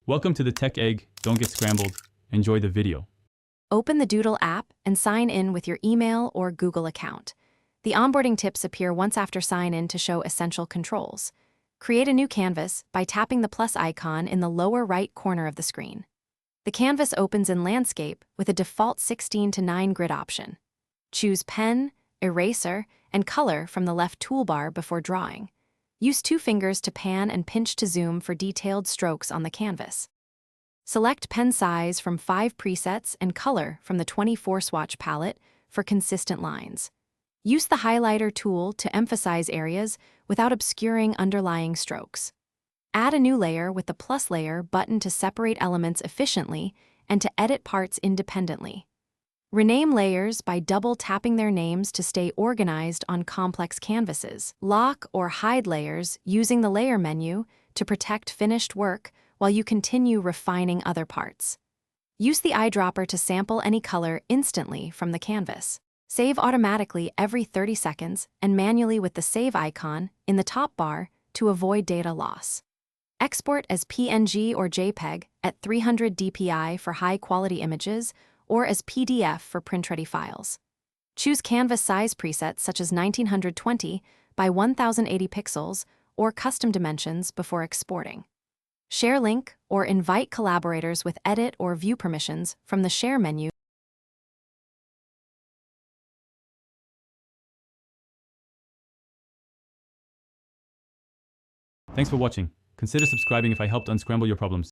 Welcome to the Tech Egg. Don't get scrambled. Enjoy the video. Open the Doodle app and sign in with your email or Google account. The onboarding tips appear once after sign-in to show essential controls. Create a new canvas by tapping the plus icon in the lower right corner of the screen. The canvas opens in landscape with a default 16:9 grid option. Choose pen, eraser, and color from the left toolbar before drawing. Use 2 fingers to pan and pinch to zoom for detailed strokes on the canvas. Select pen size from 5 presets and color from the 24 swatch palette for consistent lines. Use the highlighter tool to emphasize areas without obscuring underlying strokes. Add a new layer with the plus layer button to separate elements efficiently and to edit parts independently. Rename layers by double tapping their names to stay organized on complex canvases. Lock or hide layers using the layer menu to protect finished work while you continue refining other parts. Use the eyedropper to sample any color instantly from the canvas. Save automatically every 30 seconds and manually with the save icon in the top bar to avoid data loss. Export as PNG or JPEG at 300 dpi for high-quality images or as PDF for print-ready files. Choose canvas size presets such as 1920 by 1080 pixels or custom dimensions before exporting. Share link or invite collaborators with edit or view permissions from the Share menu. Thanks for watching. Consider subscribing if I helped unscramble your problems.